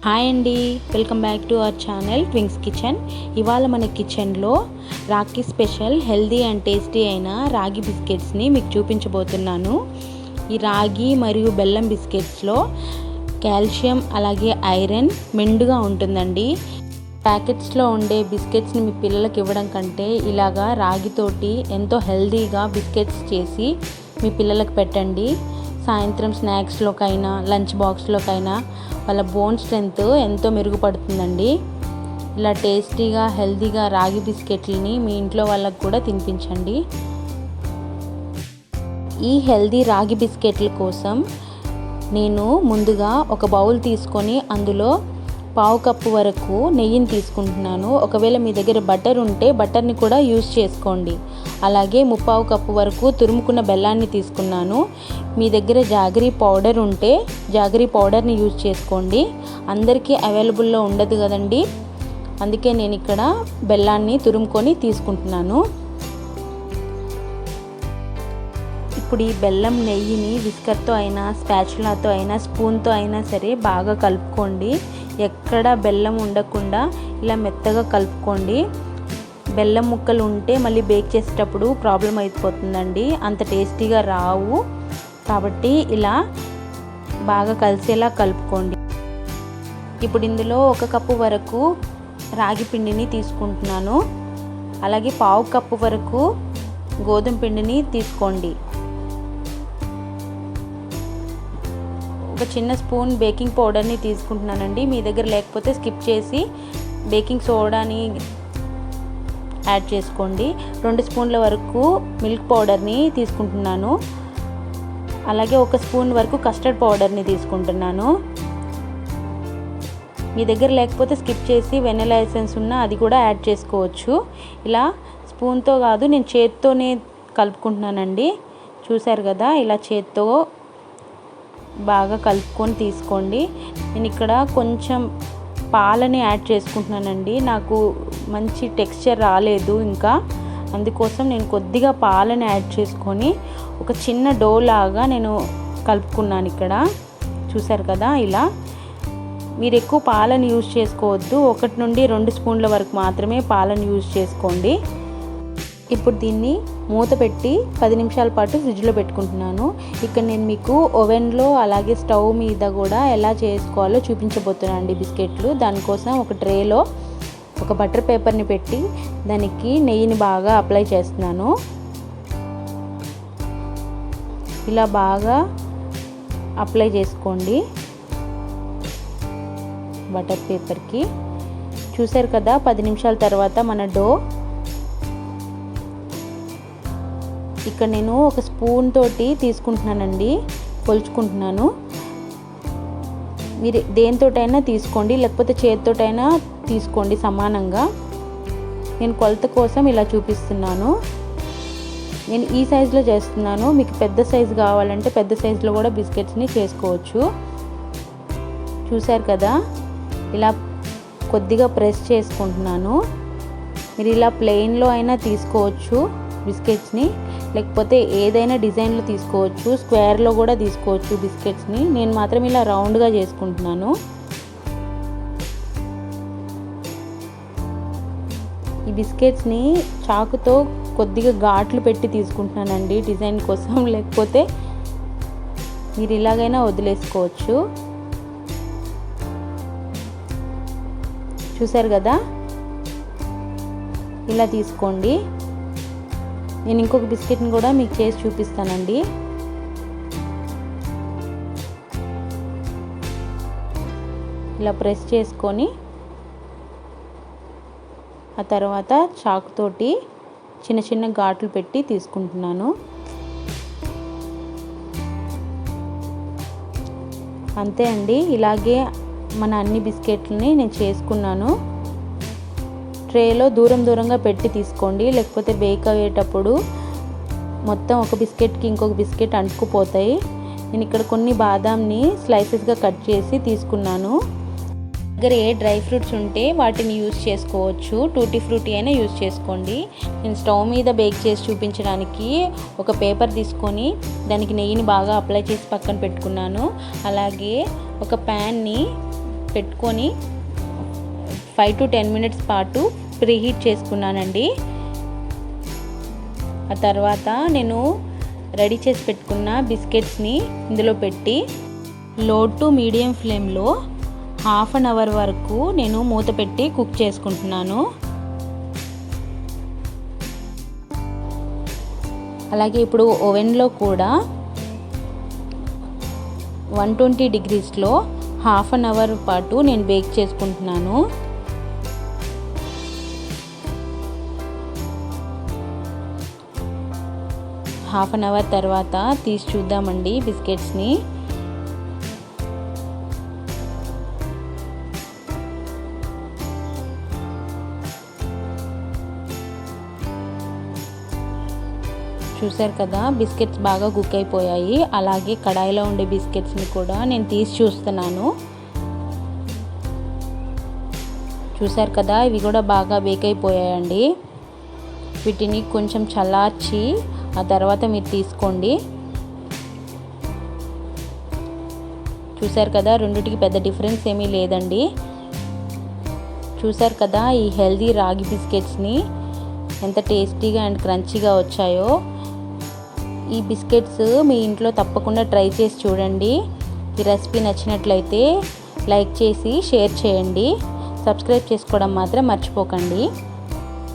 Hi అండి, welcome back to our channel twigs kitchen. ఇవాళ మన కిచెన్లో Rakhi special healthy and tasty అయిన రాగి బిస్కెట్స్ని మీకు చూపించబోతున్నాను. ఈ రాగి మరియు బెల్లం బిస్కెట్స్లో కాల్షియం అలాగే ఐరన్ మెండుగా ఉంటుందండి. ప్యాకెట్స్లో ఉండే బిస్కెట్స్ని మీ పిల్లలకి ఇవ్వడం కంటే ఇలాగా రాగితోటి ఎంతో హెల్దీగా బిస్కెట్స్ చేసి మీ పిల్లలకు పెట్టండి. సాయంత్రం స్నాక్స్లోకైనా లంచ్ బాక్స్లోకైనా వాళ్ళ బోన్ స్ట్రెంత్ ఎంతో మెరుగుపడుతుందండి. ఇలా టేస్టీగా హెల్తీగా రాగి బిస్కెట్లని మీ ఇంట్లో వాళ్ళకు కూడా తినిపించండి. ఈ హెల్తీ రాగి బిస్కెట్ల కోసం నేను ముందుగా ఒక బౌల్ తీసుకొని అందులో 1/2 కప్పు వరకు నెయ్యిని తీసుకుంటున్నాను. ఒకవేళ మీ దగ్గర బటర్ ఉంటే బటర్ని కూడా యూజ్ చేసుకోండి. అలాగే 3/4 కప్పు వరకు తురుముకున్న బెల్లాన్ని తీసుకున్నాను. మీ దగ్గర జాగరీ పౌడర్ ఉంటే జాగరీ పౌడర్ని యూజ్ చేసుకోండి. అందరికీ అవైలబుల్లో ఉండదు కదండి, అందుకే నేను ఇక్కడ బెల్లాన్ని తురుముకొని తీసుకుంటున్నాను. ఇప్పుడు ఈ బెల్లం నెయ్యిని విస్కర్తో అయినా స్పాచులాతో అయినా స్పూన్తో అయినా సరే బాగా కలుపుకోండి. ఎక్కడ బెల్లం ఉండకుండా ఇలా మెత్తగా కలుపుకోండి. బెల్లం ముక్కలు ఉంటే మళ్ళీ బేక్ చేసేటప్పుడు ప్రాబ్లం అయిపోతుందండి, అంత టేస్టీగా రావు. కాబట్టి ఇలా బాగా కలిసేలా కలుపుకోండి. ఇప్పుడు ఇందులో 1 కప్పు వరకు రాగి పిండిని తీసుకుంటున్నాను. అలాగే 1/2 కప్పు వరకు గోధుమ పిండిని తీసుకోండి. ఒక చిన్న స్పూన్ బేకింగ్ పౌడర్ని తీసుకుంటున్నానండి. మీ దగ్గర లేకపోతే స్కిప్ చేసి బేకింగ్ సోడాని యాడ్ చేసుకోండి. 2 స్పూన్ల వరకు మిల్క్ పౌడర్ని తీసుకుంటున్నాను. అలాగే 1 స్పూన్ వరకు కస్టర్డ్ పౌడర్ని తీసుకుంటున్నాను. మీ దగ్గర లేకపోతే స్కిప్ చేసి వెనిలా ఎసెన్స్ ఉన్న అది కూడా యాడ్ చేసుకోవచ్చు. ఇలా స్పూన్తో కాదు, నేను చేత్తోనే కలుపుకుంటున్నానండి. చూసారు కదా, ఇలా చేత్తో బాగా కలుపుకొని తీసుకోండి. నేను ఇక్కడ కొంచెం పాలని యాడ్ చేసుకుంటున్నానండి. నాకు మంచి టెక్స్చర్ రాలేదు ఇంకా, అందుకోసం నేను కొద్దిగా పాలని యాడ్ చేసుకొని ఒక చిన్న డో లాగా నేను కలుపుకున్నాను ఇక్కడ. చూసారు కదా, ఇలా మీరు ఎక్కువ పాలను యూజ్ చేసుకోవద్దు. 1 నుండి 2 స్పూన్ల వరకు మాత్రమే పాలను యూజ్ చేసుకోండి. ఇప్పుడు దీన్ని మూత పెట్టి 10 నిమిషాల పాటు ఫ్రిడ్జ్లో పెట్టుకుంటున్నాను. ఇక్కడ నేను మీకు ఓవెన్లో అలాగే స్టవ్ మీద కూడా ఎలా చేసుకోవాలో చూపించబోతున్నాను అండి బిస్కెట్లు. దానికోసం ఒక ట్రేలో ఒక బటర్ పేపర్ని పెట్టి దానికి నెయ్యిని బాగా అప్లై చేస్తున్నాను. ఇలా బాగా అప్లై చేసుకోండి బటర్ పేపర్కి. చూసారు కదా, 10 నిమిషాల తర్వాత మన డో. ఇక్కడ నేను ఒక స్పూన్ తోటి తీసుకుంటున్నానండి, కొలుచుకుంటున్నాను. మీరు దేనితోటైనా తీసుకోండి, లేకపోతే చేతితోటైనా తీసుకోండి సమానంగా. నేను కొలత కోసం ఇలా చూపిస్తున్నాను. నేను ఈ సైజులో చేస్తున్నాను. మీకు పెద్ద సైజు కావాలంటే పెద్ద సైజులో కూడా బిస్కెట్స్ని చేసుకోవచ్చు. చూసారు కదా, ఇలా కొద్దిగా ప్రెస్ చేసుకుంటున్నాను. మీరు ఇలా ప్లెయిన్లో అయినా తీసుకోవచ్చు బిస్కెట్స్ని, లేకపోతే ఏదైనా డిజైన్లో తీసుకోవచ్చు. స్క్వేర్లో కూడా తీసుకోవచ్చు బిస్కెట్స్ని. నేను మాత్రం ఇలా రౌండ్గా చేసుకుంటున్నాను. ఈ బిస్కెట్స్ని చాకుతో కొద్దిగా ఘాట్లు పెట్టి తీసుకుంటున్నానండి డిజైన్ కోసం, లేకపోతే మీరు ఇలాగైనా వదిలేసుకోవచ్చు. చూసారు కదా, ఇలా తీసుకోండి. నేను ఇంకొక బిస్కెట్ని కూడా మీకు చేసి చూపిస్తానండి. ఇలా ప్రెస్ చేసుకొని ఆ తర్వాత చాకుతోటి చిన్న చిన్న ఘాట్లు పెట్టి తీసుకుంటున్నాను. అంతే అండి, ఇలాగే మన అన్ని బిస్కెట్లని నేను చేసుకున్నాను. ట్రేలో దూరంగా పెట్టి తీసుకోండి, లేకపోతే బేక్ అయ్యేటప్పుడు మొత్తం ఒక బిస్కెట్కి ఇంకొక బిస్కెట్ అంటుకుపోతాయి. నేను ఇక్కడ కొన్ని బాదాంని స్లైసెస్గా కట్ చేసి తీసుకున్నాను. దగ్గర ఏ డ్రై ఫ్రూట్స్ ఉంటే వాటిని యూజ్ చేసుకోవచ్చు. టూటీ ఫ్రూటీ అయినా యూజ్ చేసుకోండి. నేను స్టవ్ మీద బేక్ చేసి చూపించడానికి ఒక పేపర్ తీసుకొని దానికి నెయ్యిని బాగా అప్లై చేసి పక్కన పెట్టుకున్నాను. అలాగే ఒక ప్యాన్ని పెట్టుకొని 5 to 10 మినిట్స్ పాటు ప్రీహీట్ చేసుకున్నానండి. ఆ తర్వాత నేను రెడీ చేసి పెట్టుకున్న బిస్కెట్స్ని ఇందులో పెట్టి లో టు మీడియం ఫ్లేమ్లో హాఫ్ అన్ అవర్ వరకు నేను మూత పెట్టి కుక్ చేసుకుంటున్నాను. అలాగే ఇప్పుడు ఓవెన్లో కూడా 120 డిగ్రీస్లో హాఫ్ అన్ అవర్ పాటు నేను బేక్ చేసుకుంటున్నాను. హాఫ్ అన్ అవర్ తర్వాత తీసి చూద్దామండి బిస్కెట్స్ని. చూసారు కదా, బిస్కెట్స్ బాగా కుక్ అయిపోయాయి. అలాగే కడాయిలో ఉండే బిస్కెట్స్ని కూడా నేను తీసి చూస్తున్నాను. చూసారు కదా, ఇవి కూడా బాగా బేక్ అయిపోయాయండి. వీటిని కొంచెం చల్లార్చి ఆ తర్వాత మీరు తీసుకోండి. చూసారు కదా, రెండిటికి పెద్ద డిఫరెన్స్ ఏమీ లేదండి. చూసారు కదా, ఈ హెల్దీ రాగి బిస్కెట్స్ని ఎంత టేస్టీగా అండ్ క్రంచీగా వచ్చాయో. ఈ బిస్కెట్స్ మీ ఇంట్లో తప్పకుండా ట్రై చేసి చూడండి. ఈ రెసిపీ నచ్చినట్లయితే లైక్ చేసి షేర్ చేయండి. సబ్స్క్రైబ్ చేసుకోవడం మాత్రం మర్చిపోకండి.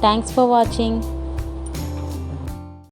Thanks for watching.